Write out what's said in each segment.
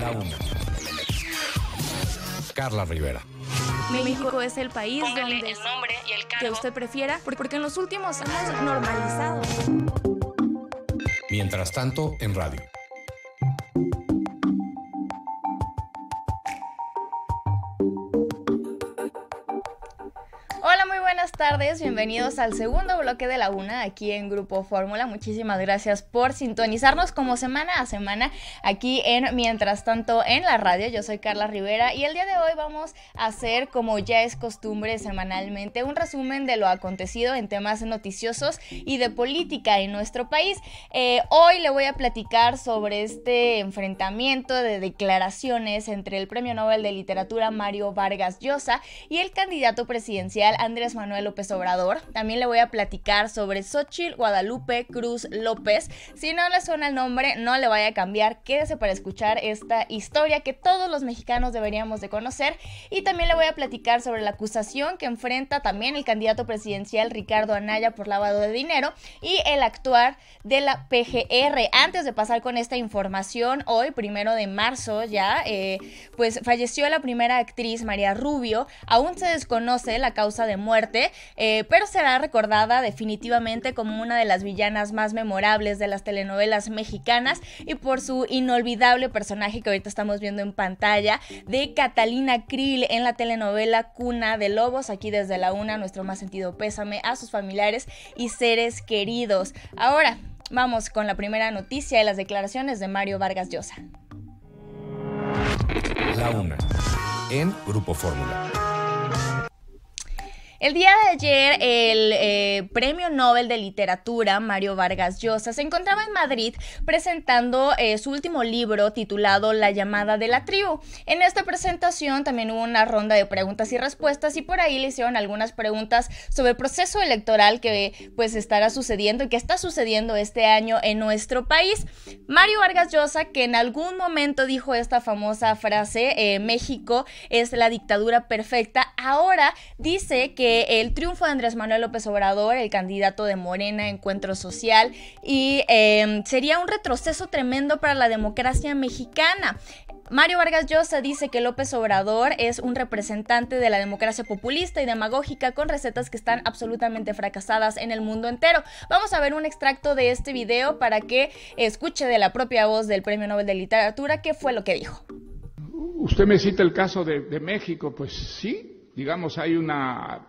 La una. Carla Rivera. México es el país Póngale donde el nombre y el cargo que usted prefiera, porque en los últimos hemos normalizado. Mientras tanto, en radio. Hola, muy buenas tardes, bienvenidos al segundo bloque de La Una aquí en Grupo Fórmula. Muchísimas gracias por sintonizarnos como semana a semana aquí en Mientras Tanto en la radio. Yo soy Carla Rivera y el día de hoy vamos a hacer, como ya es costumbre semanalmente, un resumen de lo acontecido en temas noticiosos y de política en nuestro país. Hoy le voy a platicar sobre este enfrentamiento de declaraciones entre el Premio Nobel de Literatura Mario Vargas Llosa y el candidato presidencial Andrés Manuel López Obrador. También le voy a platicar sobre Xóchitl Guadalupe Cruz López. Si no le suena el nombre, no le vaya a cambiar. Quédese para escuchar esta historia que todos los mexicanos deberíamos de conocer. Y también le voy a platicar sobre la acusación que enfrenta también el candidato presidencial Ricardo Anaya por lavado de dinero y el actuar de la PGR. Antes de pasar con esta información, hoy, 1 de marzo ya, pues falleció la primera actriz, María Rubio. Aún se desconoce la causa de muerte, pero será recordada definitivamente como una de las villanas más memorables de las telenovelas mexicanas y por su inolvidable personaje que ahorita estamos viendo en pantalla de Catalina Krill en la telenovela Cuna de Lobos. Aquí desde La Una, nuestro más sentido pésame a sus familiares y seres queridos. Ahora vamos con la primera noticia de las declaraciones de Mario Vargas Llosa. La Una. En Grupo Fórmula. El día de ayer, el Premio Nobel de Literatura, Mario Vargas Llosa, se encontraba en Madrid presentando su último libro titulado La llamada de la tribu. En esta presentación también hubo una ronda de preguntas y respuestas y por ahí le hicieron algunas preguntas sobre el proceso electoral que pues estará sucediendo y que está sucediendo este año en nuestro país. Mario Vargas Llosa, que en algún momento dijo esta famosa frase, México es la dictadura perfecta, ahora dice que el triunfo de Andrés Manuel López Obrador, el candidato de Morena, Encuentro Social, y sería un retroceso tremendo para la democracia mexicana. Mario Vargas Llosa dice que López Obrador es un representante de la democracia populista y demagógica con recetas que están absolutamente fracasadas en el mundo entero. Vamos a ver un extracto de este video para que escuche de la propia voz del Premio Nobel de Literatura qué fue lo que dijo. Usted me cita el caso de México, pues sí, digamos hay una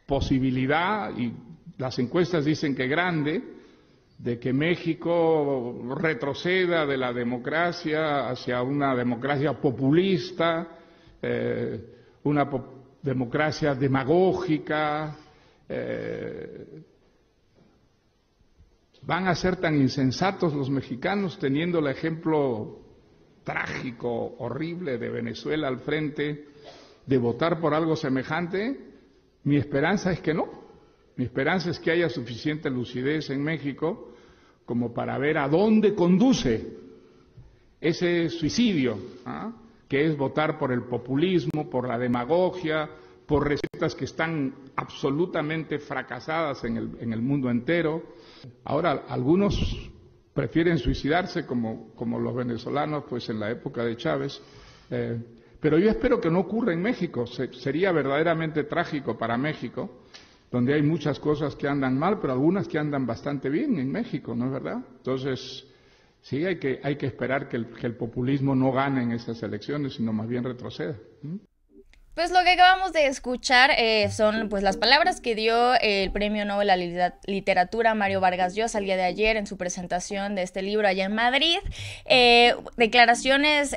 posibilidad, y las encuestas dicen que grande, de que México retroceda de la democracia hacia una democracia populista, una democracia demagógica. Van a ser tan insensatos los mexicanos teniendo el ejemplo trágico, horrible de Venezuela al frente, de votar por algo semejante. Mi esperanza es que no. Mi esperanza es que haya suficiente lucidez en México como para ver a dónde conduce ese suicidio, que es votar por el populismo, por la demagogia, por recetas que están absolutamente fracasadas en el mundo entero. Ahora, algunos prefieren suicidarse como los venezolanos pues en la época de Chávez, pero yo espero que no ocurra en México. Sería verdaderamente trágico para México, donde hay muchas cosas que andan mal, pero algunas que andan bastante bien en México, ¿no es verdad? Entonces, sí, hay que esperar que el populismo no gane en estas elecciones, sino más bien retroceda. Pues lo que acabamos de escuchar son pues las palabras que dio el Premio Nobel a la Literatura Mario Vargas Llosa el día de ayer en su presentación de este libro allá en Madrid. Declaraciones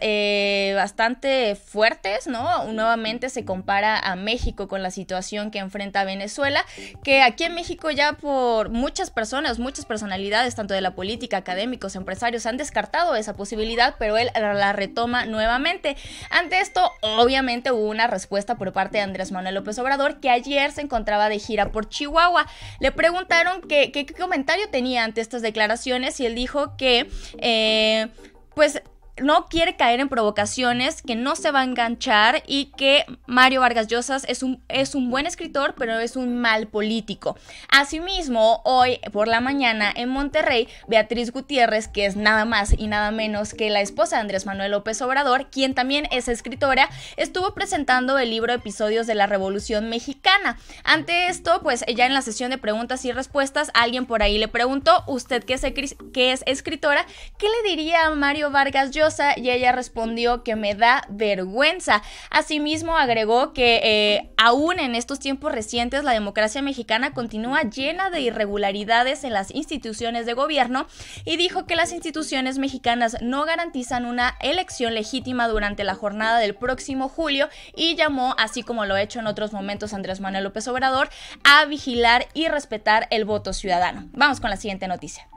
bastante fuertes, ¿no? Nuevamente se compara a México con la situación que enfrenta Venezuela, que aquí en México ya por muchas personas, muchas personalidades, tanto de la política, académicos, empresarios, han descartado esa posibilidad, pero él la retoma nuevamente. Ante esto, obviamente hubo una respuesta por parte de Andrés Manuel López Obrador, que ayer se encontraba de gira por Chihuahua. Le preguntaron qué comentario tenía ante estas declaraciones y él dijo que pues no quiere caer en provocaciones, que no se va a enganchar y que Mario Vargas Llosa es un buen escritor, pero es un mal político. Asimismo, hoy por la mañana en Monterrey, Beatriz Gutiérrez, que es nada más y nada menos que la esposa de Andrés Manuel López Obrador, quien también es escritora, estuvo presentando el libro Episodios de la Revolución Mexicana. Ante esto, pues ya en la sesión de preguntas y respuestas, alguien por ahí le preguntó: usted que es escritora, ¿qué le diría a Mario Vargas Llosa? Y ella respondió que me da vergüenza. Asimismo agregó que aún en estos tiempos recientes la democracia mexicana continúa llena de irregularidades en las instituciones de gobierno, y dijo que las instituciones mexicanas no garantizan una elección legítima durante la jornada del próximo julio, y llamó, así como lo ha hecho en otros momentos Andrés Manuel López Obrador, a vigilar y respetar el voto ciudadano. Vamos con la siguiente noticia.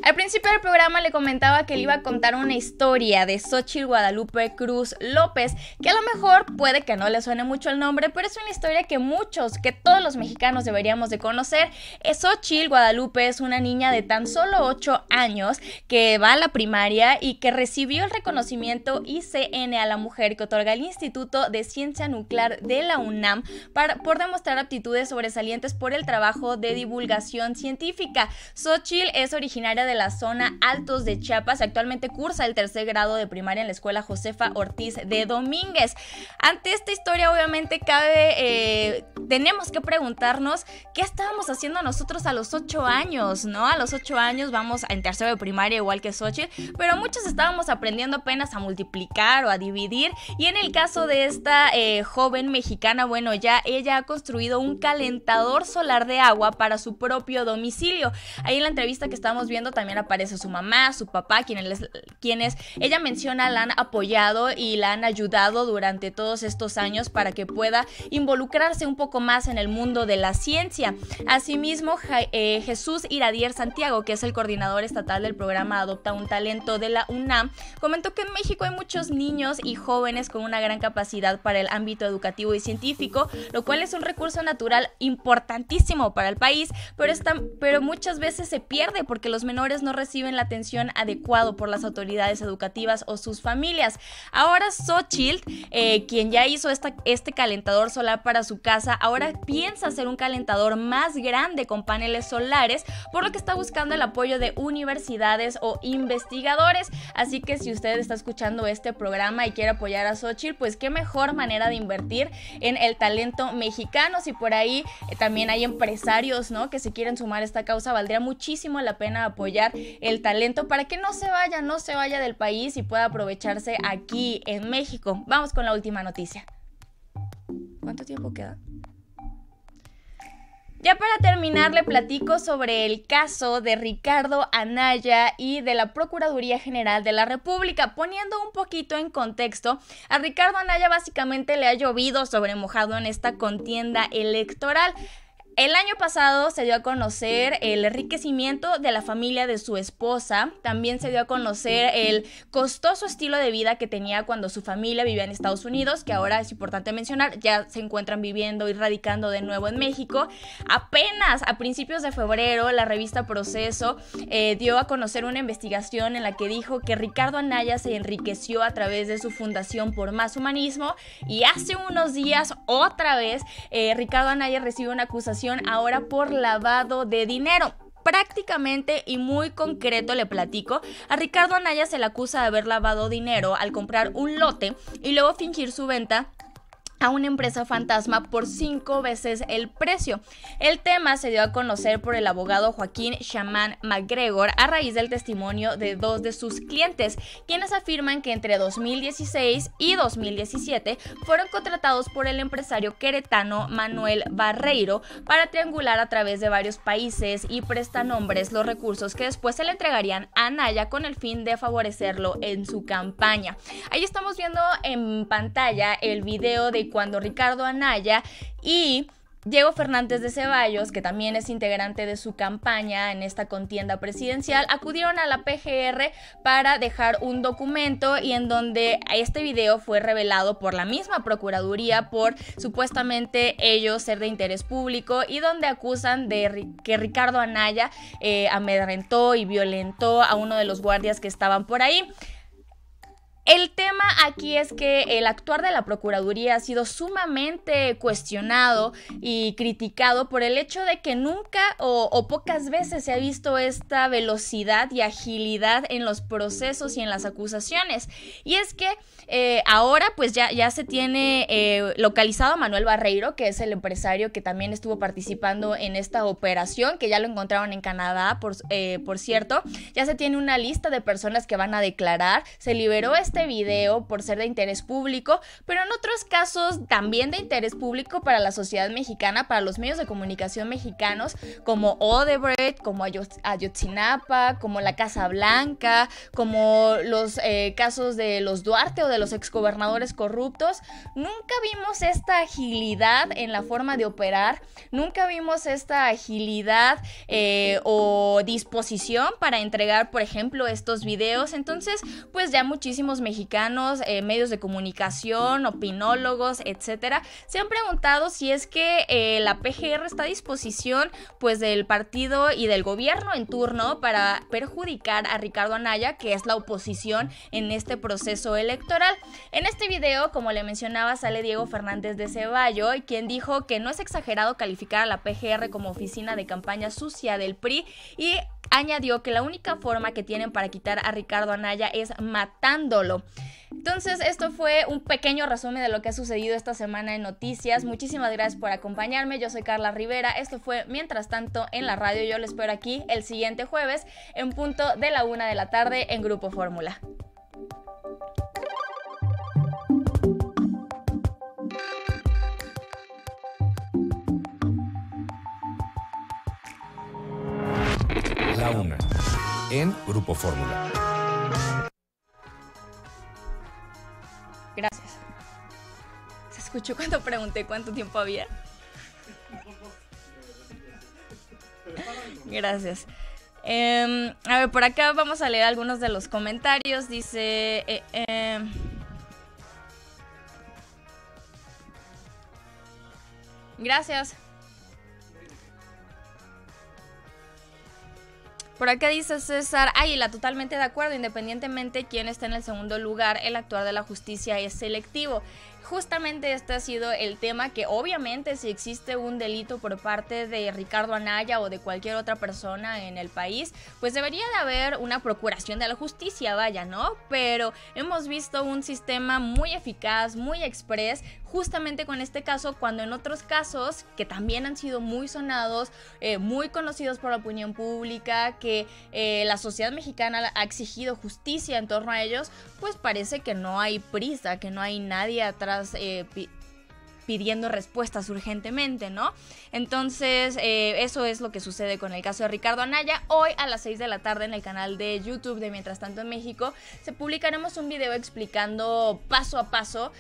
Al principio del programa le comentaba que le iba a contar una historia de Xóchitl Guadalupe Cruz López, que a lo mejor puede que no le suene mucho el nombre, pero es una historia que todos los mexicanos deberíamos de conocer. Xóchitl Guadalupe es una niña de tan solo 8 años que va a la primaria y que recibió el reconocimiento ICN a la mujer que otorga el Instituto de Ciencia Nuclear de la UNAM por demostrar aptitudes sobresalientes por el trabajo de divulgación científica. Xóchitl es originaria de la zona Altos de Chiapas. Actualmente cursa el 3er grado de primaria en la escuela Josefa Ortiz de Domínguez. Ante esta historia, obviamente, tenemos que preguntarnos qué estábamos haciendo nosotros a los 8 años, ¿no? A los 8 años vamos en 3º de primaria, igual que Xóchitl, pero muchos estábamos aprendiendo apenas a multiplicar o a dividir. Y en el caso de esta joven mexicana, bueno, ya ella ha construido un calentador solar de agua para su propio domicilio. Ahí en la entrevista que estamos viendo también aparece su mamá, su papá, quienes ella menciona la han apoyado y la han ayudado durante todos estos años para que pueda involucrarse un poco más en el mundo de la ciencia. Asimismo, Jesús Iradier Santiago, que es el coordinador estatal del programa Adopta un Talento de la UNAM, comentó que en México hay muchos niños y jóvenes con una gran capacidad para el ámbito educativo y científico, lo cual es un recurso natural importantísimo para el país, pero muchas veces se pierde porque los menores no reciben la atención adecuada por las autoridades educativas o sus familias. Ahora Xóchitl, quien ya hizo este calentador solar para su casa, ahora piensa hacer un calentador más grande con paneles solares, por lo que está buscando el apoyo de universidades o investigadores. Así que si usted está escuchando este programa y quiere apoyar a Xóchitl, pues qué mejor manera de invertir en el talento mexicano. Si por ahí también hay empresarios, ¿no?, que se quieren sumar a esta causa, valdría muchísimo la pena apoyar el talento para que no se vaya del país y pueda aprovecharse aquí en México. Vamos con la última noticia. ¿Cuánto tiempo queda? Ya para terminar, le platico sobre el caso de Ricardo Anaya y de la Procuraduría General de la República. Poniendo un poquito en contexto, a Ricardo Anaya básicamente le ha llovido sobre mojado en esta contienda electoral. El año pasado se dio a conocer el enriquecimiento de la familia de su esposa. También se dio a conocer el costoso estilo de vida que tenía cuando su familia vivía en Estados Unidos, que ahora es importante mencionar, ya se encuentran viviendo y radicando de nuevo en México. Apenas a principios de febrero, la revista Proceso dio a conocer una investigación en la que dijo que Ricardo Anaya se enriqueció a través de su Fundación por Más Humanismo, y hace unos días otra vez Ricardo Anaya recibe una acusación ahora por lavado de dinero. Prácticamente y muy concreto le platico, a Ricardo Anaya se le acusa de haber lavado dinero al comprar un lote y luego fingir su venta a una empresa fantasma por 5 veces el precio. El tema se dio a conocer por el abogado Joaquín Chamán McGregor a raíz del testimonio de 2 de sus clientes, quienes afirman que entre 2016 y 2017 fueron contratados por el empresario queretano Manuel Barreiro para triangular a través de varios países y prestanombres los recursos que después se le entregarían a Anaya con el fin de favorecerlo en su campaña. Ahí estamos viendo en pantalla el video de cuando Ricardo Anaya y Diego Fernández de Ceballos, que también es integrante de su campaña en esta contienda presidencial, acudieron a la PGR para dejar un documento y en donde este video fue revelado por la misma Procuraduría por supuestamente ellos ser de interés público y donde acusan de que Ricardo Anaya amedrentó y violentó a uno de los guardias que estaban por ahí. El tema aquí es que el actuar de la Procuraduría ha sido sumamente cuestionado y criticado por el hecho de que nunca o pocas veces se ha visto esta velocidad y agilidad en los procesos y en las acusaciones. Y es que ahora pues ya se tiene localizado a Manuel Barreiro, que es el empresario que también estuvo participando en esta operación, que ya lo encontraron en Canadá, por cierto. Ya se tiene una lista de personas que van a declarar. Se liberó este video por ser de interés público, pero en otros casos también de interés público para la sociedad mexicana, para los medios de comunicación mexicanos, como Odebrecht, como Ayotzinapa, como la Casa Blanca, como los casos de los Duarte o de los exgobernadores corruptos. Nunca vimos esta agilidad en la forma de operar, nunca vimos esta agilidad o disposición para entregar, por ejemplo, estos videos. Entonces, pues ya muchísimos mexicanos, medios de comunicación, opinólogos, etcétera, se han preguntado si es que la PGR está a disposición pues del partido y del gobierno en turno para perjudicar a Ricardo Anaya, que es la oposición en este proceso electoral. En este video, como le mencionaba, sale Diego Fernández de Ceballos, quien dijo que no es exagerado calificar a la PGR como oficina de campaña sucia del PRI y añadió que la única forma que tienen para quitar a Ricardo Anaya es matándolo. Entonces, esto fue un pequeño resumen de lo que ha sucedido esta semana en noticias. Muchísimas gracias por acompañarme. Yo soy Carla Rivera. Esto fue Mientras Tanto en la radio. Yo les espero aquí el siguiente jueves en punto de la 1 de la tarde en Grupo Fórmula. La Una, en Grupo Fórmula. Gracias. ¿Se escuchó cuando pregunté cuánto tiempo había? Gracias. A ver, por acá vamos a leer algunos de los comentarios. Dice... Gracias. Por acá dice César, Águila, totalmente de acuerdo, independientemente quién esté en el segundo lugar, el actuar de la justicia es selectivo. Justamente este ha sido el tema, que obviamente si existe un delito por parte de Ricardo Anaya o de cualquier otra persona en el país, pues debería de haber una procuración de la justicia, vaya, ¿no? Pero hemos visto un sistema muy eficaz, muy express, justamente con este caso, cuando en otros casos que también han sido muy sonados, muy conocidos por la opinión pública, que la sociedad mexicana ha exigido justicia en torno a ellos, pues parece que no hay prisa, que no hay nadie atrás pidiendo respuestas urgentemente, ¿no? Entonces, eso es lo que sucede con el caso de Ricardo Anaya. Hoy a las 6 de la tarde en el canal de YouTube de Mientras Tanto en México, publicaremos un video explicando paso a paso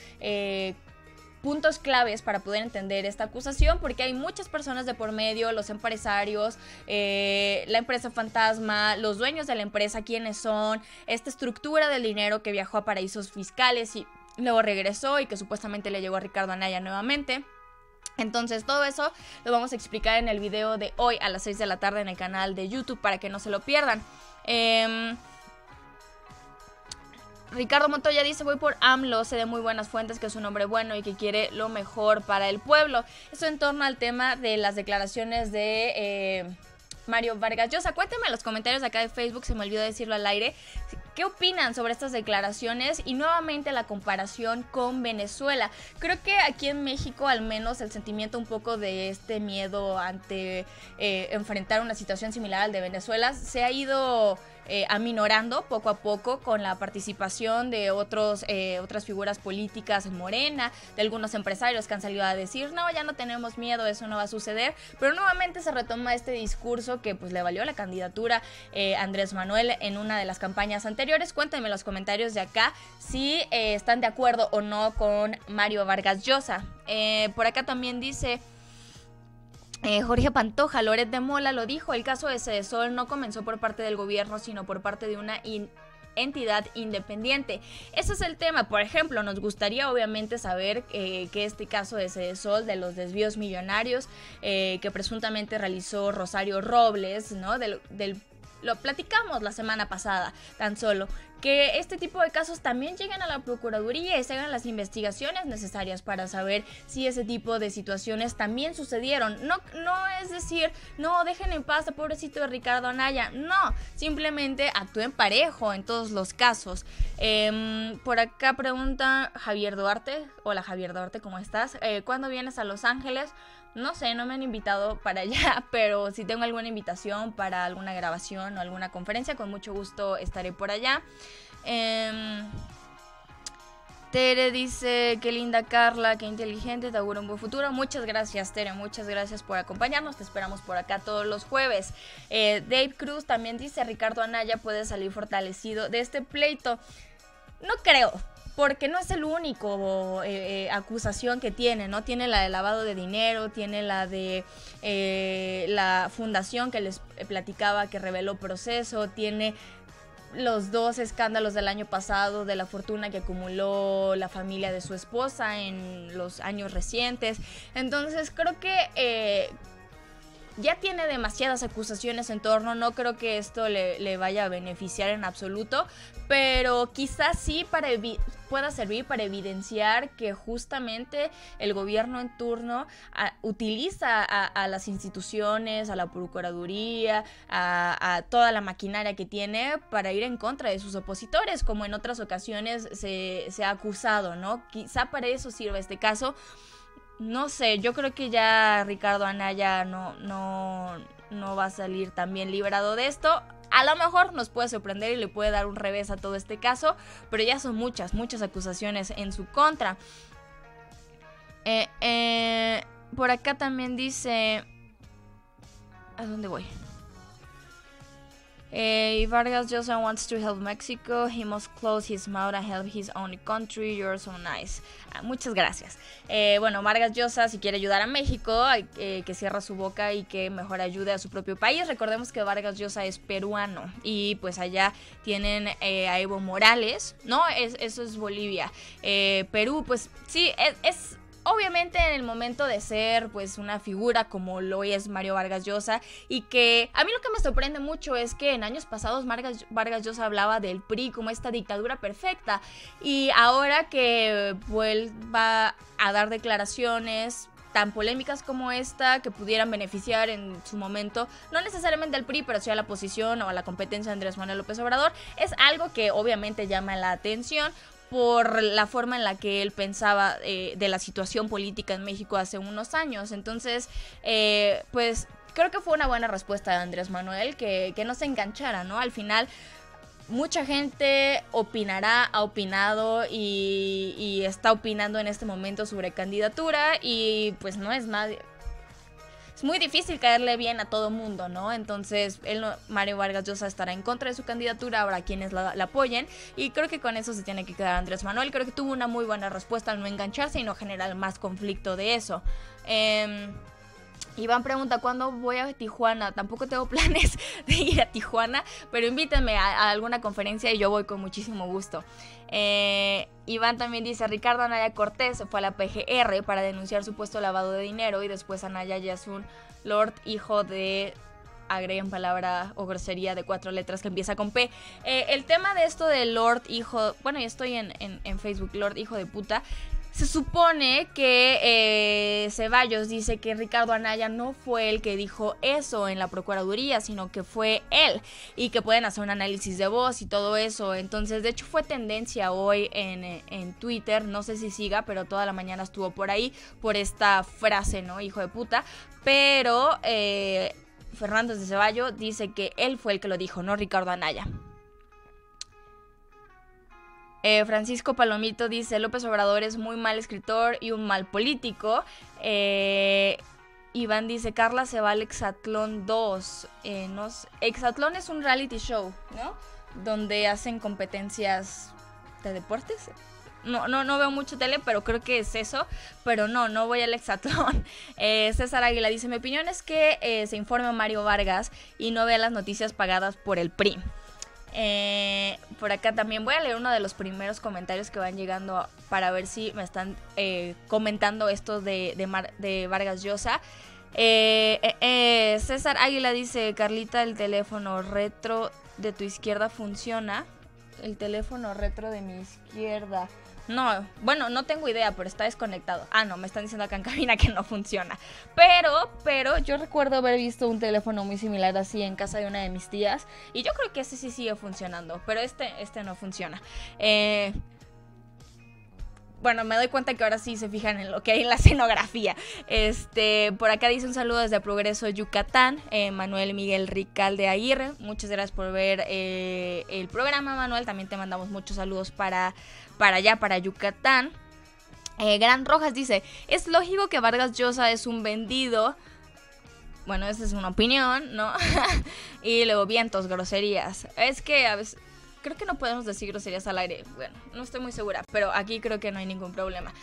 puntos claves para poder entender esta acusación, porque hay muchas personas de por medio, los empresarios, la empresa fantasma, los dueños de la empresa, quiénes son, esta estructura del dinero que viajó a paraísos fiscales y luego regresó y que supuestamente le llegó a Ricardo Anaya nuevamente. Entonces todo eso lo vamos a explicar en el video de hoy a las 6 de la tarde en el canal de YouTube para que no se lo pierdan. Ricardo Montoya dice, voy por AMLO, sé de muy buenas fuentes que es un hombre bueno y que quiere lo mejor para el pueblo. Eso en torno al tema de las declaraciones de Mario Vargas Llosa. Cuéntenme en los comentarios de acá de Facebook, se me olvidó decirlo al aire, ¿qué opinan sobre estas declaraciones? Y nuevamente la comparación con Venezuela. Creo que aquí en México al menos el sentimiento un poco de este miedo ante enfrentar una situación similar al de Venezuela se ha ido aminorando poco a poco con la participación de otras figuras políticas en Morena, de algunos empresarios que han salido a decir, no, ya no tenemos miedo, eso no va a suceder, pero nuevamente se retoma este discurso que pues le valió la candidatura Andrés Manuel en una de las campañas anteriores. Cuéntenme en los comentarios de acá si están de acuerdo o no con Mario Vargas Llosa. Por acá también dice... Jorge Pantoja, Loret de Mola lo dijo, el caso de Sedesol no comenzó por parte del gobierno, sino por parte de una entidad independiente. Ese es el tema. Por ejemplo, nos gustaría obviamente saber que este caso de Sedesol, de los desvíos millonarios que presuntamente realizó Rosario Robles, ¿no? Lo platicamos la semana pasada, tan solo, que este tipo de casos también lleguen a la Procuraduría y se hagan las investigaciones necesarias para saber si ese tipo de situaciones también sucedieron. No es decir, no, dejen en paz a pobrecito de Ricardo Anaya, no, simplemente actúen parejo en todos los casos. Por acá pregunta Javier Duarte, hola Javier Duarte, ¿cómo estás? ¿Cuándo vienes a Los Ángeles? No sé, no me han invitado para allá, pero si tengo alguna invitación para alguna grabación o alguna conferencia, con mucho gusto estaré por allá. Tere dice, qué linda Carla, qué inteligente, te auguro un buen futuro. Muchas gracias, Tere, muchas gracias por acompañarnos, te esperamos por acá todos los jueves. Dave Cruz también dice, Ricardo Anaya puede salir fortalecido de este pleito. No creo, porque no es el único acusación que tiene, ¿no? Tiene la de lavado de dinero, tiene la de la fundación que les platicaba que reveló Proceso, tiene los 2 escándalos del año pasado de la fortuna que acumuló la familia de su esposa en los años recientes. Entonces creo que ya tiene demasiadas acusaciones en torno, no creo que esto le vaya a beneficiar en absoluto, pero quizás sí pueda servir para evidenciar que justamente el gobierno en turno utiliza a las instituciones, a la Procuraduría, a toda la maquinaria que tiene para ir en contra de sus opositores, como en otras ocasiones se ha acusado, ¿no? Quizá para eso sirva este caso. No sé, yo creo que ya Ricardo Anaya no va a salir tan bien librado de esto. A lo mejor nos puede sorprender y le puede dar un revés a todo este caso, pero ya son muchas acusaciones en su contra. Por acá también dice... ¿A dónde voy? Vargas Llosa wants to help Mexico. He must close his mouth and help his own country. You're so nice. Muchas gracias. Bueno, Vargas Llosa, si quiere ayudar a México, que cierra su boca y que mejor ayude a su propio país. Recordemos que Vargas Llosa es peruano y pues allá tienen a Evo Morales, ¿no? Eso es Bolivia. Perú, pues sí, es obviamente en el momento de ser pues una figura como lo es Mario Vargas Llosa, y que a mí lo que me sorprende mucho es que en años pasados Vargas Llosa hablaba del PRI como esta dictadura perfecta, y ahora que vuelva a dar declaraciones tan polémicas como esta, que pudieran beneficiar en su momento, no necesariamente al PRI, pero sí a la oposición o a la competencia de Andrés Manuel López Obrador, es algo que obviamente llama la atención por la forma en la que él pensaba de la situación política en México hace unos años. Entonces, pues creo que fue una buena respuesta de Andrés Manuel, que no se enganchara, ¿no? Al final, mucha gente ha opinado y está opinando en este momento sobre candidatura, y pues no es nadie. Es muy difícil caerle bien a todo mundo, ¿no? Entonces, Mario Vargas Llosa estará en contra de su candidatura, habrá quienes la apoyen, y creo que con eso se tiene que quedar Andrés Manuel. Creo que tuvo una muy buena respuesta al no engancharse y no generar más conflicto de eso. Iván pregunta, ¿cuándo voy a Tijuana? Tampoco tengo planes de ir a Tijuana, pero invítenme a alguna conferencia y yo voy con muchísimo gusto. Iván también dice, Ricardo Anaya Cortés se fue a la PGR para denunciar supuesto lavado de dinero, y después Anaya ya es un Lord hijo de... agreguen palabra o grosería de 4 letras que empieza con P. El tema de esto de Lord hijo... Bueno, yo estoy en Facebook, Lord hijo de puta. Se supone que Ceballos dice que Ricardo Anaya no fue el que dijo eso en la Procuraduría, sino que fue él, y que pueden hacer un análisis de voz y todo eso. Entonces, de hecho, fue tendencia hoy en Twitter, no sé si siga, pero toda la mañana estuvo por ahí, por esta frase, ¿no? Hijo de puta. Pero Fernández de Ceballos dice que él fue el que lo dijo, no Ricardo Anaya. Francisco Palomito dice, López Obrador es muy mal escritor y un mal político. Iván dice, Carla se va al Exatlón 2. Exatlón es un reality show, ¿no? Donde hacen competencias de deportes. no veo mucho tele, pero creo que es eso. Pero no voy al hexatlón. César Águila dice, mi opinión es que se informe a Mario Vargas y no vea las noticias pagadas por el PRI. Por acá también voy a leer uno de los primeros comentarios que van llegando para ver si me están comentando esto de Vargas Llosa. César Águila dice, Carlita, el teléfono retro de tu izquierda funciona. El teléfono retro de mi izquierda. No, bueno, no tengo idea, pero está desconectado. No, me están diciendo acá en cabina que no funciona. Pero yo recuerdo haber visto un teléfono muy similar así en casa de una de mis tías. Y yo creo que ese sí sigue funcionando, pero este no funciona. Bueno, me doy cuenta que ahora sí se fijan en lo que hay en la escenografía. Por acá dice un saludo desde Progreso, Yucatán, Manuel Miguel Ricalde Aguirre. Muchas gracias por ver el programa, Manuel. También te mandamos muchos saludos para allá, para Yucatán. Gran Rojas dice, es lógico que Vargas Llosa es un vendido. Bueno, esa es una opinión, ¿no? Y luego vientos, groserías. Es que a veces... Creo que no podemos decir groserías al aire. Bueno, no estoy muy segura, pero aquí creo que no hay ningún problema.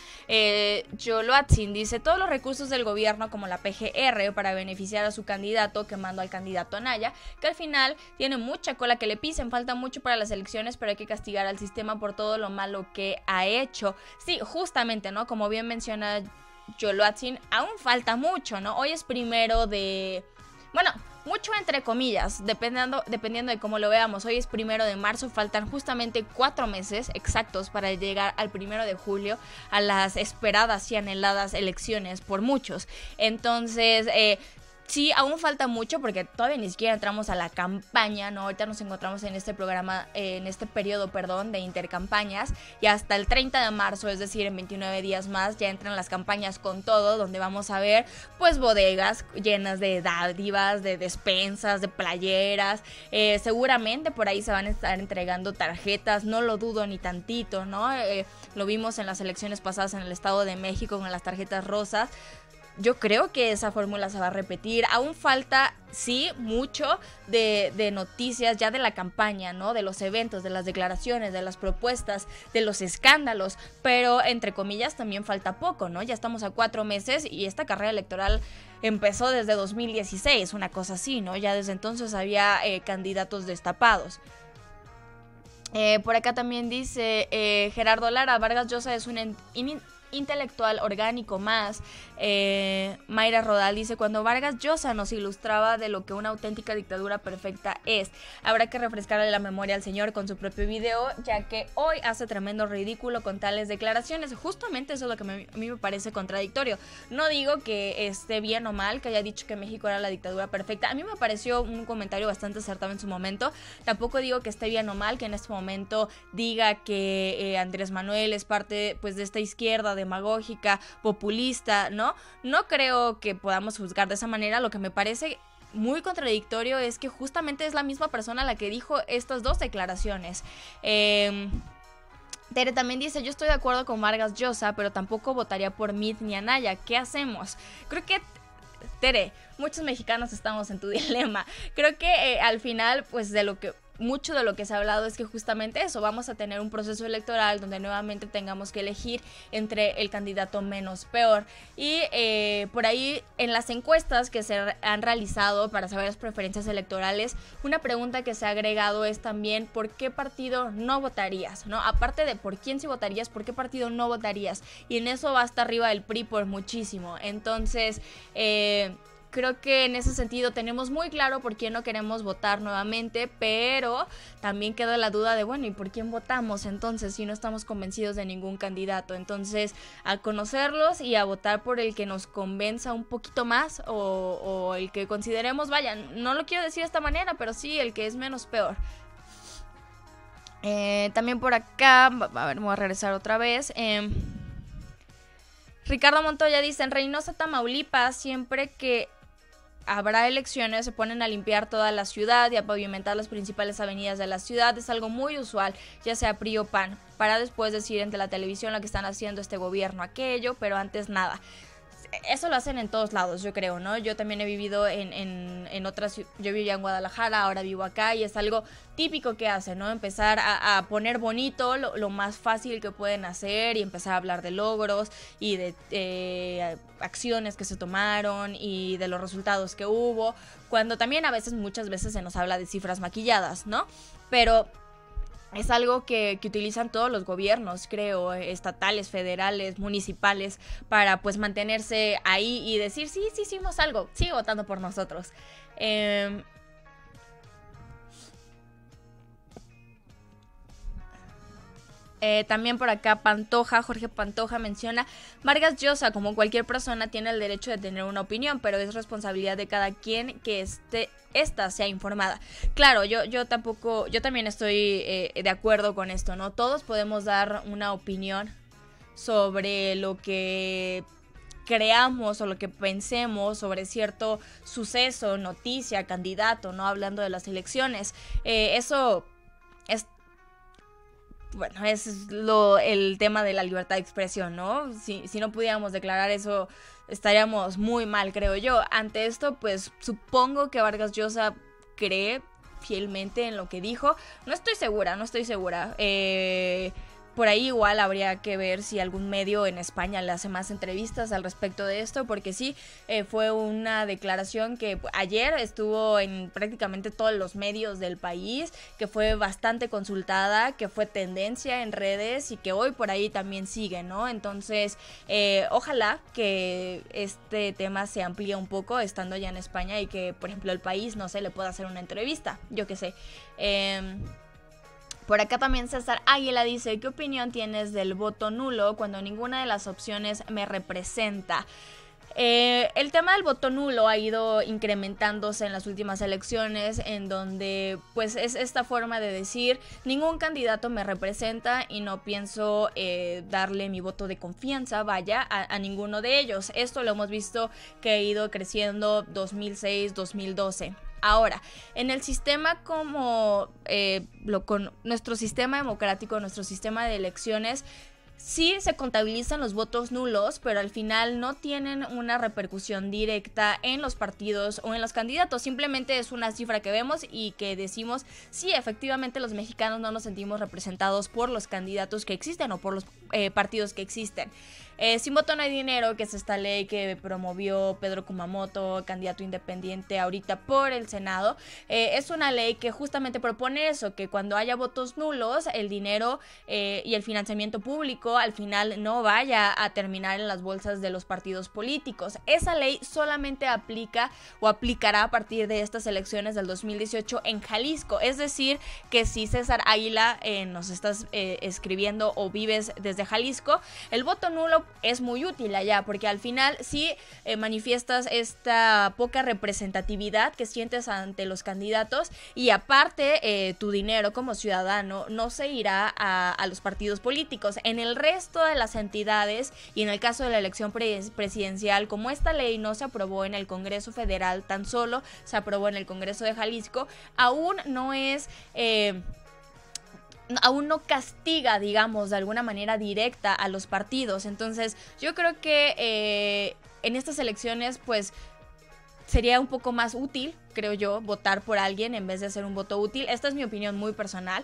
Yoloatzin dice, todos los recursos del gobierno como la PGR para beneficiar a su candidato, quemando al candidato Anaya, que al final tiene mucha cola que le pisen, falta mucho para las elecciones, pero hay que castigar al sistema por todo lo malo que ha hecho. Sí, justamente, ¿no? Como bien menciona Yoloatzin, aún falta mucho, ¿no? Hoy es primero de... Bueno... Mucho entre comillas, dependiendo de cómo lo veamos. Hoy es 1 de marzo, faltan justamente 4 meses exactos para llegar al 1 de julio, a las esperadas y anheladas elecciones por muchos. Entonces, sí, aún falta mucho porque todavía ni siquiera entramos a la campaña, ¿no? Ahorita nos encontramos en este programa, en este periodo, de intercampañas, y hasta el 30 de marzo, es decir, en 29 días más, ya entran las campañas con todo, donde vamos a ver, pues, bodegas llenas de dádivas, de despensas, de playeras, seguramente por ahí se van a estar entregando tarjetas, no lo dudo ni tantito, ¿no? Lo vimos en las elecciones pasadas en el Estado de México con las tarjetas rosas. Yo creo que esa fórmula se va a repetir. Aún falta, sí, mucho de noticias ya de la campaña, ¿no? De los eventos, de las declaraciones, de las propuestas, de los escándalos. Pero, entre comillas, también falta poco, ¿no? Ya estamos a 4 meses y esta carrera electoral empezó desde 2016, una cosa así, ¿no? Ya desde entonces había candidatos destapados. Por acá también dice Gerardo Lara, Vargas Llosa es un intelectual orgánico más. Mayra Rodal dice, cuando Vargas Llosa nos ilustraba de lo que una auténtica dictadura perfecta es, habrá que refrescarle la memoria al señor con su propio video, ya que hoy hace tremendo ridículo con tales declaraciones. Justamente eso es lo que a mí me parece contradictorio. No digo que esté bien o mal que haya dicho que México era la dictadura perfecta. A mí me pareció un comentario bastante acertado en su momento. Tampoco digo que esté bien o mal que en este momento diga que Andrés Manuel es parte, pues, de esta izquierda demagógica, populista, ¿no? No creo que podamos juzgar de esa manera. Lo que me parece muy contradictorio es que justamente es la misma persona la que dijo estas dos declaraciones. Tere también dice, yo estoy de acuerdo con Vargas Llosa, pero tampoco votaría por Mitt ni Anaya. ¿Qué hacemos? Creo que, Tere, muchos mexicanos estamos en tu dilema. Creo que al final, pues, mucho de lo que se ha hablado es que justamente eso, vamos a tener un proceso electoral donde nuevamente tengamos que elegir entre el candidato menos peor. Y por ahí en las encuestas que se han realizado para saber las preferencias electorales, una pregunta que se ha agregado es también ¿por qué partido no votarías? ¿No? Aparte de por quién sí votarías, ¿por qué partido no votarías? Y en eso va hasta arriba el PRI por muchísimo. Entonces, creo que en ese sentido tenemos muy claro por quién no queremos votar nuevamente, pero también queda la duda de, bueno, ¿y por quién votamos entonces si no estamos convencidos de ningún candidato? Entonces, a conocerlos y a votar por el que nos convenza un poquito más o el que consideremos, vaya, no lo quiero decir de esta manera, pero sí el que es menos peor. También por acá, a ver, me voy a regresar otra vez. Ricardo Montoya dice, en Reynosa, Tamaulipas, siempre que habrá elecciones se ponen a limpiar toda la ciudad y a pavimentar las principales avenidas de la ciudad. Es algo muy usual, ya sea PRI o PAN, para después decir ante la televisión lo que están haciendo este gobierno aquello, pero antes nada. eso lo hacen en todos lados, yo creo, ¿no? Yo también he vivido en otras, yo vivía en Guadalajara, ahora vivo acá y es algo típico que hacen, ¿no? Empezar a poner bonito lo más fácil que pueden hacer y empezar a hablar de logros y de acciones que se tomaron y de los resultados que hubo, cuando también muchas veces se nos habla de cifras maquilladas, ¿no? Pero es algo que utilizan todos los gobiernos, creo, estatales, federales, municipales, para pues mantenerse ahí y decir, sí, hicimos algo, sigue votando por nosotros. También por acá Jorge Pantoja menciona: Vargas Llosa, como cualquier persona, tiene el derecho de tener una opinión, pero es responsabilidad de cada quien que esta sea informada. Claro, yo también estoy de acuerdo con esto, ¿no? Todos podemos dar una opinión sobre lo que creamos o lo que pensemos sobre cierto suceso, noticia, candidato, ¿no? Hablando de las elecciones. Eso es... Bueno, es el tema de la libertad de expresión, ¿no? Si no pudiéramos declarar eso, estaríamos muy mal, creo yo. Ante esto, pues supongo que Vargas Llosa cree fielmente en lo que dijo. No estoy segura. Por ahí igual habría que ver si algún medio en España le hace más entrevistas al respecto de esto, porque sí, fue una declaración que ayer estuvo en prácticamente todos los medios del país, que fue bastante consultada, que fue tendencia en redes y que hoy por ahí también sigue, ¿no? Entonces, ojalá que este tema se amplíe un poco estando ya en España y que, por ejemplo, el país, no sé, le pueda hacer una entrevista, yo qué sé. Por acá también César Águila dice: ¿qué opinión tienes del voto nulo cuando ninguna de las opciones me representa? El tema del voto nulo ha ido incrementándose en las últimas elecciones, en donde pues es esta forma de decir: ningún candidato me representa y no pienso darle mi voto de confianza, a ninguno de ellos. Esto lo hemos visto que ha ido creciendo 2006, 2012. Ahora, en el sistema con nuestro sistema democrático, nuestro sistema de elecciones, sí se contabilizan los votos nulos, pero al final no tienen una repercusión directa en los partidos o en los candidatos. Simplemente es una cifra que vemos y que decimos: sí, efectivamente los mexicanos no nos sentimos representados por los candidatos que existen o por los partidos que existen. Sin voto no hay dinero, que es esta ley que promovió Pedro Kumamoto, candidato independiente ahorita por el Senado. Es una ley que justamente propone eso, que cuando haya votos nulos, el dinero y el financiamiento público al final no vaya a terminar en las bolsas de los partidos políticos. Esa ley solamente aplica o aplicará a partir de estas elecciones del 2018 en Jalisco. Es decir, que si César Águila nos estás escribiendo o vives desde Jalisco, el voto nulo es muy útil allá, porque al final sí manifiestas esta poca representatividad que sientes ante los candidatos, y aparte tu dinero como ciudadano no se irá a los partidos políticos. En el resto de las entidades y en el caso de la elección presidencial, como esta ley no se aprobó en el Congreso Federal, tan solo se aprobó en el Congreso de Jalisco, aún no castiga, digamos, de alguna manera directa a los partidos. Entonces yo creo que en estas elecciones pues sería un poco más útil, creo yo, votar por alguien en vez de hacer un voto útil. Esta es mi opinión muy personal,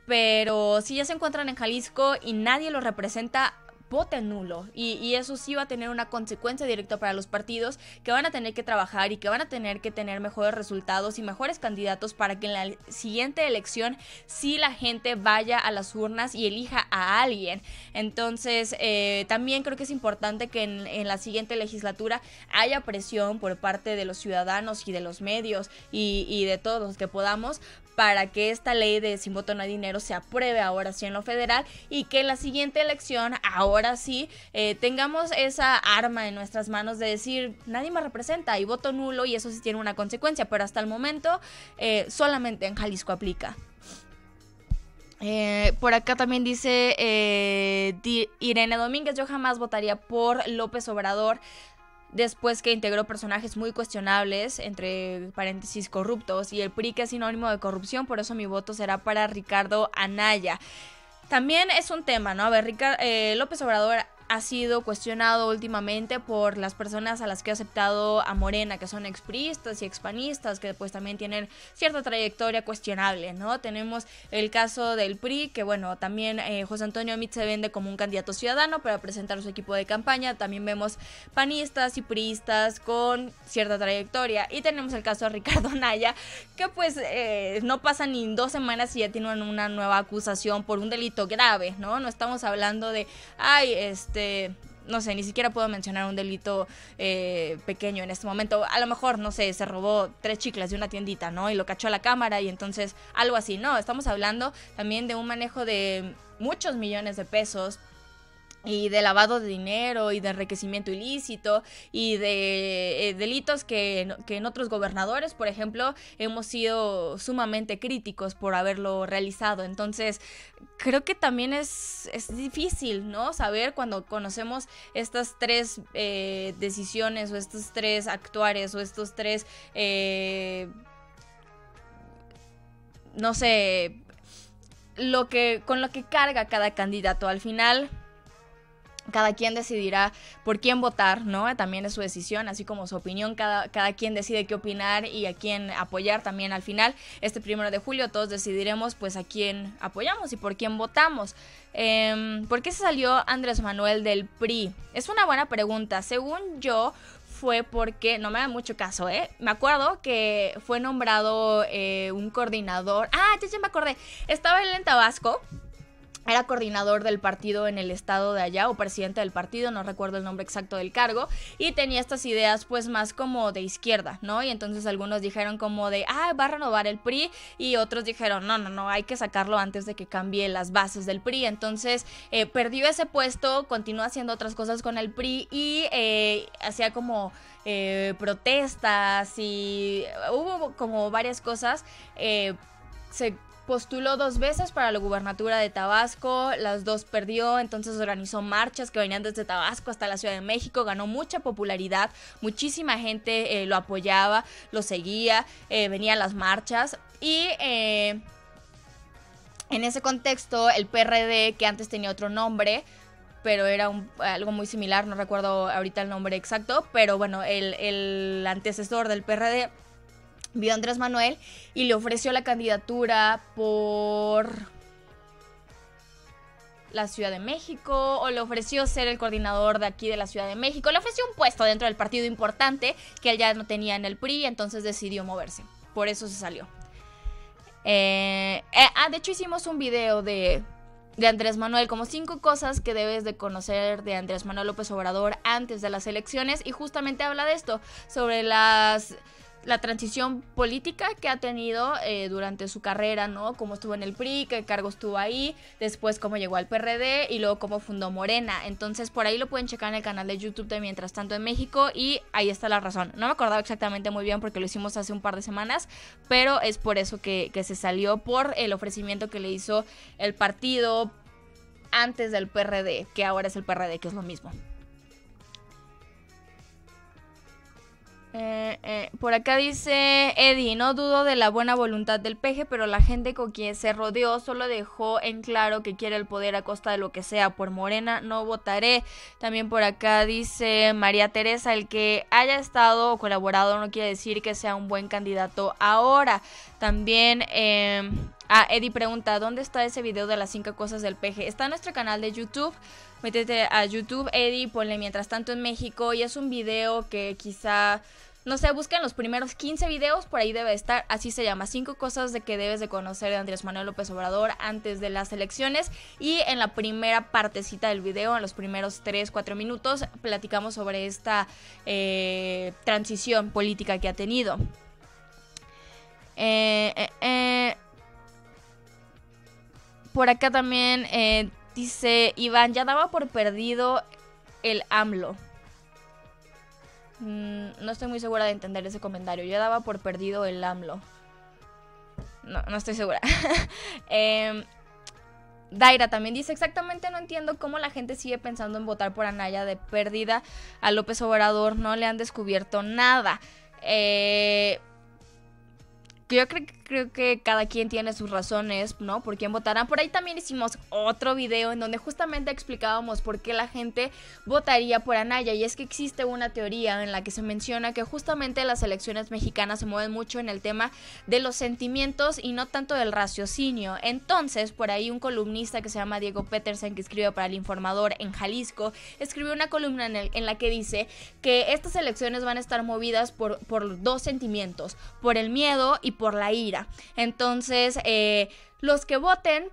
pero si ya se encuentran en Jalisco y nadie los representa, voten nulo, y eso sí va a tener una consecuencia directa para los partidos, que van a tener que trabajar y que van a tener que tener mejores resultados y mejores candidatos para que en la siguiente elección sí la gente vaya a las urnas y elija a alguien. Entonces también creo que es importante que en la siguiente legislatura haya presión por parte de los ciudadanos y de los medios y de todos los que podamos, para que esta ley de sin voto no hay dinero se apruebe ahora sí en lo federal, y que en la siguiente elección, ahora sí, tengamos esa arma en nuestras manos de decir: nadie me representa y voto nulo, y eso sí tiene una consecuencia, pero hasta el momento solamente en Jalisco aplica. Por acá también dice Irene Domínguez: yo jamás votaría por López Obrador después que integró personajes muy cuestionables, entre paréntesis corruptos, y el PRI, que es sinónimo de corrupción, por eso mi voto será para Ricardo Anaya. También es un tema, ¿no? A ver, López Obrador ha sido cuestionado últimamente por las personas a las que ha aceptado a Morena, que son expriistas y expanistas, que pues también tienen cierta trayectoria cuestionable, ¿no? Tenemos el caso del PRI, que bueno, también José Antonio Meade se vende como un candidato ciudadano para presentar su equipo de campaña. También vemos panistas y priistas con cierta trayectoria. Y tenemos el caso de Ricardo Anaya, que pues no pasa ni 2 semanas y ya tienen una nueva acusación por un delito grave, ¿no? No estamos hablando de, no sé, ni siquiera puedo mencionar un delito pequeño en este momento. A lo mejor, no sé, se robó 3 chicles de una tiendita, ¿no? Y lo cachó a la cámara y entonces algo así. No, estamos hablando también de un manejo de muchos millones de pesos y de lavado de dinero y de enriquecimiento ilícito y de delitos que en otros gobernadores, por ejemplo, hemos sido sumamente críticos por haberlo realizado. Entonces, creo que también es difícil, ¿no? Saber cuando conocemos estas 3 decisiones o estos 3 actuares o estos 3, no sé, con lo que carga cada candidato. Al final, cada quien decidirá por quién votar, ¿no? También es su decisión, así como su opinión. Cada quien decide qué opinar y a quién apoyar también al final. Este 1 de julio todos decidiremos pues a quién apoyamos y por quién votamos. ¿Por qué se salió Andrés Manuel del PRI? Es una buena pregunta. Según yo, fue porque, no me da mucho caso, me acuerdo que fue nombrado un coordinador. Ya me acordé. Estaba él en Tabasco. Era coordinador del partido en el estado de allá, o presidente del partido, no recuerdo el nombre exacto del cargo, y tenía estas ideas pues más como de izquierda, ¿no? Y entonces algunos dijeron como de, va a renovar el PRI, y otros dijeron, no, hay que sacarlo antes de que cambie las bases del PRI. Entonces perdió ese puesto, continuó haciendo otras cosas con el PRI y hacía como protestas y hubo como varias cosas. Se postuló 2 veces para la gubernatura de Tabasco, las 2 perdió, entonces organizó marchas que venían desde Tabasco hasta la Ciudad de México, ganó mucha popularidad, muchísima gente lo apoyaba, lo seguía, venían las marchas y en ese contexto el PRD, que antes tenía otro nombre, pero era algo muy similar, no recuerdo ahorita el nombre exacto, pero bueno, el antecesor del PRD vio a Andrés Manuel y le ofreció la candidatura por la Ciudad de México, o le ofreció ser el coordinador de aquí de la Ciudad de México, le ofreció un puesto dentro del partido importante que él ya no tenía en el PRI, entonces decidió moverse, por eso se salió. De hecho hicimos un video de Andrés Manuel, como 5 cosas que debes de conocer de Andrés Manuel López Obrador antes de las elecciones, y justamente habla de esto, sobre la transición política que ha tenido durante su carrera, ¿no? Cómo estuvo en el PRI, qué cargos estuvo ahí, después cómo llegó al PRD y luego cómo fundó Morena. Entonces por ahí lo pueden checar en el canal de YouTube de Mientras Tanto en México, y ahí está la razón. No me acordaba exactamente muy bien porque lo hicimos hace un par de semanas, pero es por eso que se salió, por el ofrecimiento que le hizo el partido antes del PRD, que ahora es el PRD, que es lo mismo. Por acá dice Eddie, no dudo de la buena voluntad del peje, pero la gente con quien se rodeó solo dejó en claro que quiere el poder a costa de lo que sea. Por Morena no votaré. También por acá dice María Teresa, el que haya estado o colaborado no quiere decir que sea un buen candidato ahora. También Eddie pregunta, ¿dónde está ese video de las 5 cosas del peje? Está en nuestro canal de YouTube. Métete a YouTube, Eddie, ponle Mientras Tanto en México, y es un video que quizá, no sé, busquen los primeros 15 videos, por ahí debe estar, así se llama, 5 cosas de que debes de conocer de Andrés Manuel López Obrador antes de las elecciones, y en la primera partecita del video, en los primeros 3-4 minutos, platicamos sobre esta transición política que ha tenido. Por acá también dice Iván, ya daba por perdido el AMLO. No estoy muy segura de entender ese comentario. Ya daba por perdido el AMLO. No estoy segura. Daira también dice, exactamente, no entiendo cómo la gente sigue pensando en votar por Anaya. De pérdida a López Obrador no le han descubierto nada. yo creo que cada quien tiene sus razones, ¿no? Por quién votarán. Por ahí también hicimos otro video en donde justamente explicábamos por qué la gente votaría por Anaya. Y es que existe una teoría en la que se menciona que justamente las elecciones mexicanas se mueven mucho en el tema de los sentimientos y no tanto del raciocinio. Entonces, por ahí un columnista que se llama Diego Petersen, que escribe para El Informador en Jalisco, escribió una columna en la que dice que estas elecciones van a estar movidas por dos sentimientos, por el miedo y por la ira. Entonces, los que voten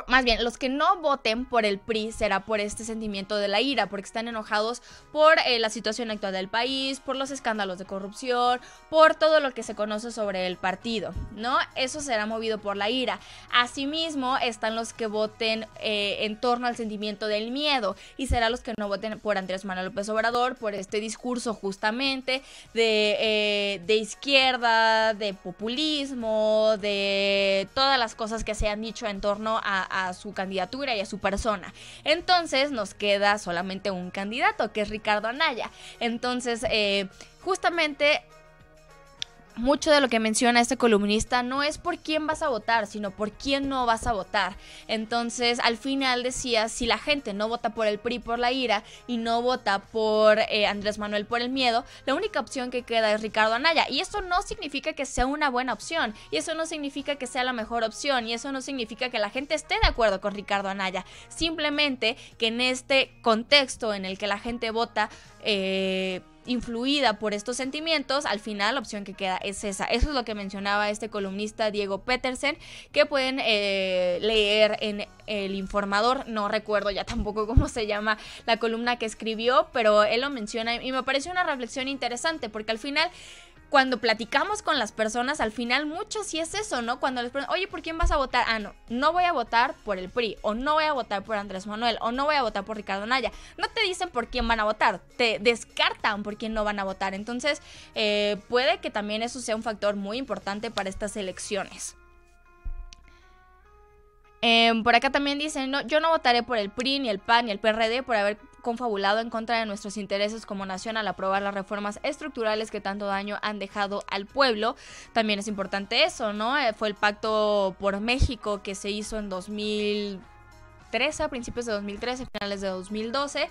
más bien, los que no voten por el PRI será por este sentimiento de la ira, porque están enojados por la situación actual del país, por los escándalos de corrupción, por todo lo que se conoce sobre el partido, ¿no? Eso será movido por la ira. Asimismo, están los que voten en torno al sentimiento del miedo, y será los que no voten por Andrés Manuel López Obrador, por este discurso justamente de izquierda, de populismo, de todas las cosas que se han dicho en torno a su candidatura y a su persona. Entonces nos queda solamente un candidato, que es Ricardo Anaya. Entonces, justamente mucho de lo que menciona este columnista no es por quién vas a votar, sino por quién no vas a votar. Entonces, al final decía, si la gente no vota por el PRI por la ira y no vota por Andrés Manuel por el miedo, la única opción que queda es Ricardo Anaya. Y eso no significa que sea una buena opción, y eso no significa que sea la mejor opción, y eso no significa que la gente esté de acuerdo con Ricardo Anaya. Simplemente que en este contexto en el que la gente vota influida por estos sentimientos, al final la opción que queda es esa. Eso es lo que mencionaba este columnista Diego Petersen, que pueden leer en El Informador. No recuerdo ya tampoco cómo se llama la columna que escribió, pero él lo menciona y me pareció una reflexión interesante, porque al final, cuando platicamos con las personas, al final mucho sí es eso, ¿no? Cuando les preguntan, oye, ¿por quién vas a votar? Ah, no voy a votar por el PRI, o no voy a votar por Andrés Manuel, o no voy a votar por Ricardo Anaya. No te dicen por quién van a votar, te descartan por quién no van a votar. Entonces, puede que también eso sea un factor muy importante para estas elecciones. Por acá también dicen, no, yo no votaré por el PRI, ni el PAN, ni el PRD por haber confabulado en contra de nuestros intereses como nación al aprobar las reformas estructurales que tanto daño han dejado al pueblo. También es importante eso, ¿no? Fue el Pacto por México que se hizo en 2013, a principios de 2013, finales de 2012.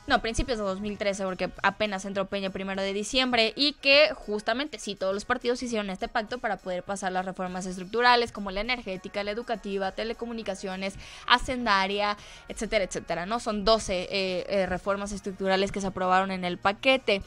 No, principios de 2013, porque apenas entró Peña 1 de diciembre, y que justamente sí, todos los partidos hicieron este pacto para poder pasar las reformas estructurales como la energética, la educativa, telecomunicaciones, hacendaria, etcétera, etcétera, ¿no? Son 12 reformas estructurales que se aprobaron en el paquete.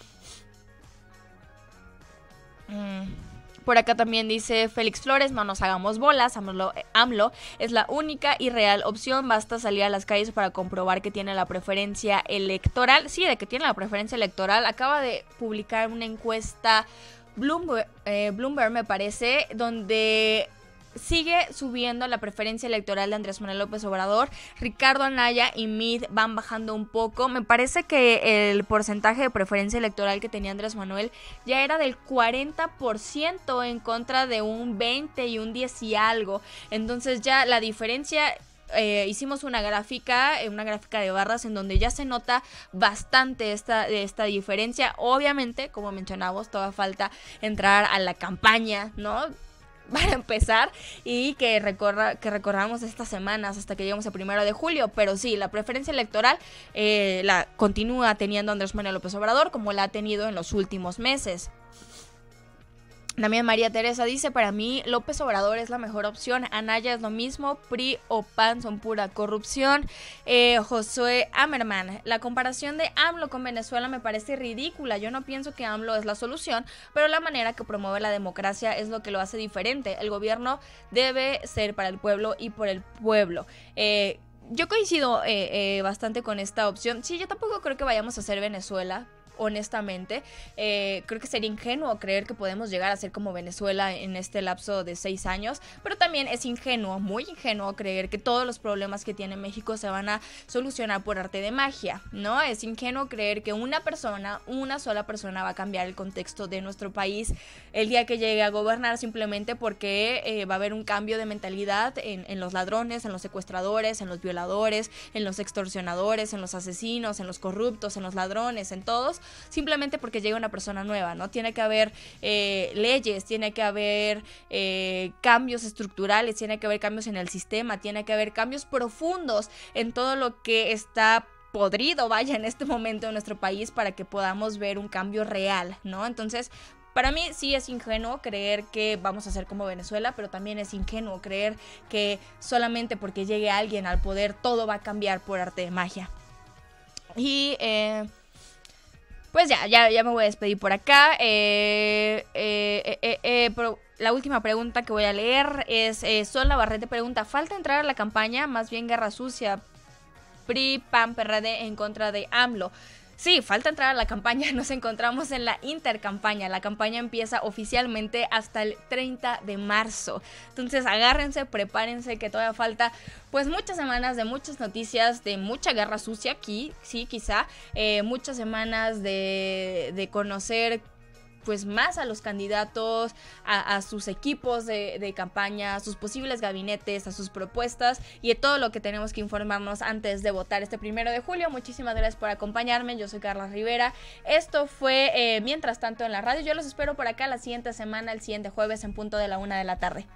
Por acá también dice Félix Flores, no nos hagamos bolas, AMLO es la única y real opción, basta salir a las calles para comprobar que tiene la preferencia electoral. Sí, de que tiene la preferencia electoral, acaba de publicar una encuesta Bloomberg me parece, donde sigue subiendo la preferencia electoral de Andrés Manuel López Obrador. Ricardo Anaya y Mid van bajando un poco. Me parece que el porcentaje de preferencia electoral que tenía Andrés Manuel ya era del 40% en contra de un 20 y un 10 y algo. Entonces ya la diferencia... hicimos una gráfica de barras en donde ya se nota bastante esta diferencia. Obviamente, como mencionamos, todavía falta entrar a la campaña, ¿no?, para empezar, y que recorramos estas semanas hasta que lleguemos al 1 de julio, pero sí, la preferencia electoral la continúa teniendo Andrés Manuel López Obrador, como la ha tenido en los últimos meses. También María Teresa dice, para mí López Obrador es la mejor opción, Anaya es lo mismo, PRI o PAN son pura corrupción. Josué Amerman, la comparación de AMLO con Venezuela me parece ridícula, yo no pienso que AMLO es la solución, pero la manera que promueve la democracia es lo que lo hace diferente, el gobierno debe ser para el pueblo y por el pueblo. Yo coincido bastante con esta opción. Sí, yo tampoco creo que vayamos a ser Venezuela, honestamente. Creo que sería ingenuo creer que podemos llegar a ser como Venezuela en este lapso de 6 años, pero también es ingenuo, muy ingenuo creer que todos los problemas que tiene México se van a solucionar por arte de magia, ¿no? Es ingenuo creer que una sola persona va a cambiar el contexto de nuestro país el día que llegue a gobernar, simplemente porque va a haber un cambio de mentalidad en los ladrones, en los secuestradores, en los violadores, en los extorsionadores, en los asesinos, en los corruptos, en los ladrones, en todos, simplemente porque llega una persona nueva, ¿no? Tiene que haber leyes, tiene que haber cambios estructurales, tiene que haber cambios en el sistema, tiene que haber cambios profundos en todo lo que está podrido, vaya, en este momento en nuestro país, para que podamos ver un cambio real, ¿no? Entonces, para mí sí es ingenuo creer que vamos a ser como Venezuela, pero también es ingenuo creer que solamente porque llegue alguien al poder todo va a cambiar por arte de magia. Y pues ya me voy a despedir por acá. Pero la última pregunta que voy a leer es Sol Navarrete pregunta: ¿falta entrar a la campaña? Más bien guerra sucia. PRI, PAN, PRD en contra de AMLO. Sí, falta entrar a la campaña, nos encontramos en la intercampaña, la campaña empieza oficialmente hasta el 30 de marzo, entonces agárrense, prepárense que todavía falta pues muchas semanas de muchas noticias, de mucha guerra sucia aquí, sí, quizá, muchas semanas de conocer pues más a los candidatos, a sus equipos de campaña, a sus posibles gabinetes, a sus propuestas y de todo lo que tenemos que informarnos antes de votar este 1 de julio. Muchísimas gracias por acompañarme, yo soy Carla Rivera. Esto fue Mientras Tanto en la Radio. Yo los espero por acá la siguiente semana, el siguiente jueves en punto de la 1 de la tarde.